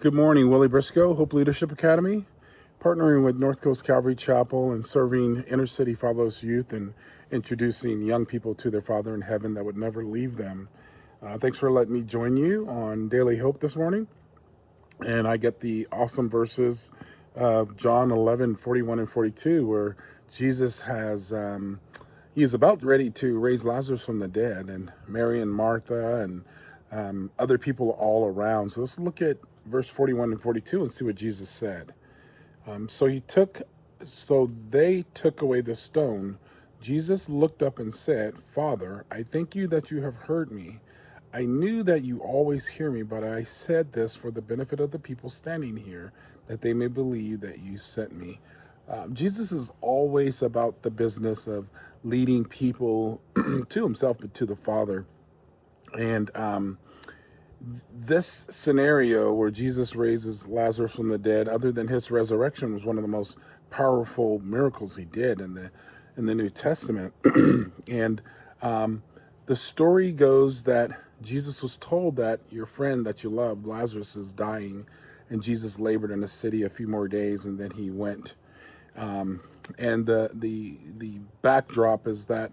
Good morning, Willie Briscoe, Hope Leadership Academy, partnering with North Coast Calvary Chapel and serving inner city fatherless youth and introducing young people to their Father in heaven that would never leave them. Thanks for letting me join you on Daily Hope this morning. And I get the awesome verses of John 11:41 and 42, where Jesus he is about ready to raise Lazarus from the dead, and Mary and Martha and other people all around. So let's look at verse 41 and 42 and see what Jesus said. So they took away the stone. Jesus looked up and said, "Father, I thank you that you have heard me. I knew that you always hear me, but I said this for the benefit of the people standing here, that they may believe that you sent me." Jesus is always about the business of leading people to himself, but to the Father. And this scenario where Jesus raises Lazarus from the dead, other than his resurrection, was one of the most powerful miracles he did in the New Testament. And the story goes that Jesus was told that your friend that you love, Lazarus, is dying, and Jesus labored in the city a few more days, and then he went. And the backdrop is that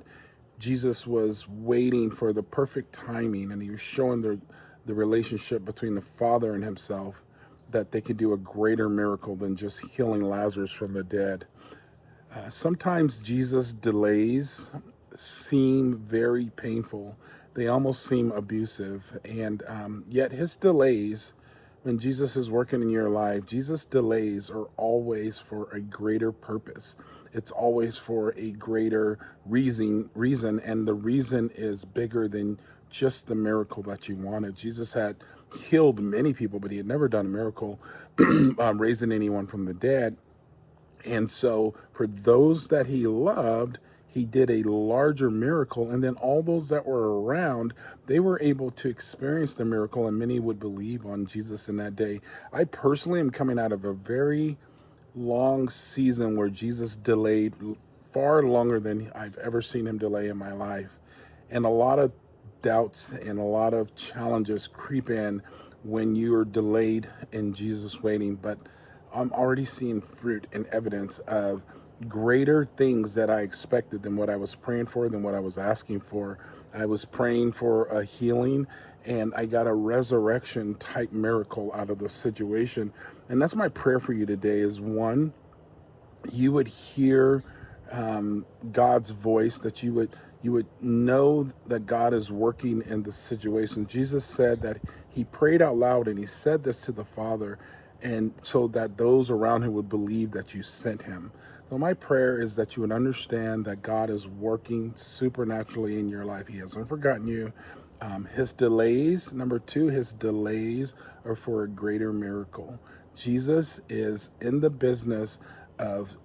Jesus was waiting for the perfect timing, and he was showing the relationship between the Father and himself, that they could do a greater miracle than just healing Lazarus from the dead. Sometimes Jesus' delays seem very painful. They almost seem abusive. And yet his delays, when Jesus is working in your life, Jesus' delays are always for a greater purpose. It's always for a greater reason, and the reason is bigger than just the miracle that you wanted. Jesus had healed many people, but he had never done a miracle raising anyone from the dead. And so for those that he loved, he did a larger miracle. And then all those that were around, they were able to experience the miracle, and many would believe on Jesus in that day. I personally am coming out of a very long season where Jesus delayed far longer than I've ever seen him delay in my life. And a lot of doubts and a lot of challenges creep in when you are delayed in Jesus waiting. But I'm already seeing fruit and evidence of greater things that I expected than what I was praying for, than what I was asking for. I was praying for a healing, and I got a resurrection type miracle out of the situation. And that's my prayer for you today is, one, you would hear God's voice, that you would know that God is working in the situation. Jesus said that he prayed out loud and he said this to the Father, and so that those around him would believe that you sent him. So my prayer is that you would understand that God is working supernaturally in your life. He hasn't forgotten you. His delays, number two, his delays are for a greater miracle. Jesus is in the business of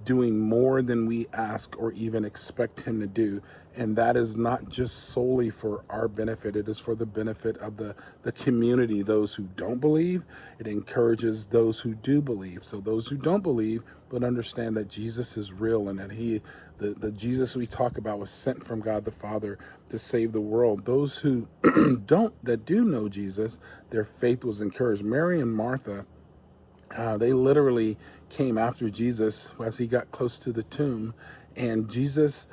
doing more than we ask or even expect him to do. And that is not just solely for our benefit. It is for the benefit of the community, those who don't believe. It encourages those who do believe. So those who don't believe but understand that Jesus is real, and that the Jesus we talk about was sent from God the Father to save the world. Those who that do know Jesus, their faith was encouraged. Mary and Martha, they literally came after Jesus as he got close to the tomb, and Jesus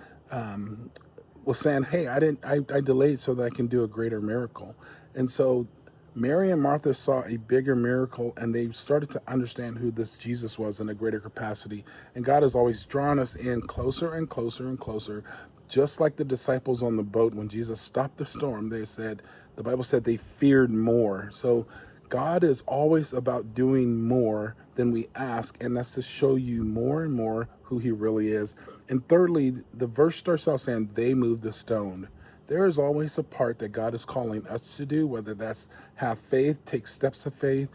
was saying, "Hey, I delayed so that I can do a greater miracle." And so Mary and Martha saw a bigger miracle, and they started to understand who this Jesus was in a greater capacity. And God has always drawn us in closer and closer and closer. Just like the disciples on the boat, when Jesus stopped the storm, the Bible said they feared more. So God is always about doing more than we ask, and that's to show you more and more who he really is. And thirdly, the verse starts out saying they moved the stone. There is always a part that God is calling us to do, whether that's have faith, take steps of faith,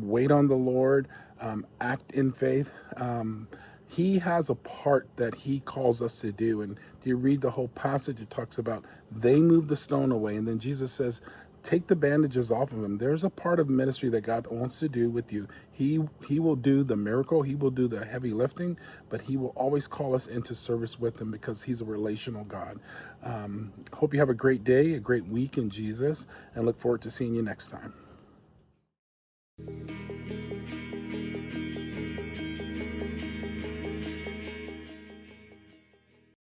wait on the Lord, act in faith. He has a part that he calls us to do. And do you read the whole passage? It talks about they moved the stone away. And then Jesus says, take the bandages off of him. There's a part of ministry that God wants to do with you. He will do the miracle. He will do the heavy lifting, but he will always call us into service with him because he's a relational God. Hope you have a great day, a great week in Jesus, and look forward to seeing you next time.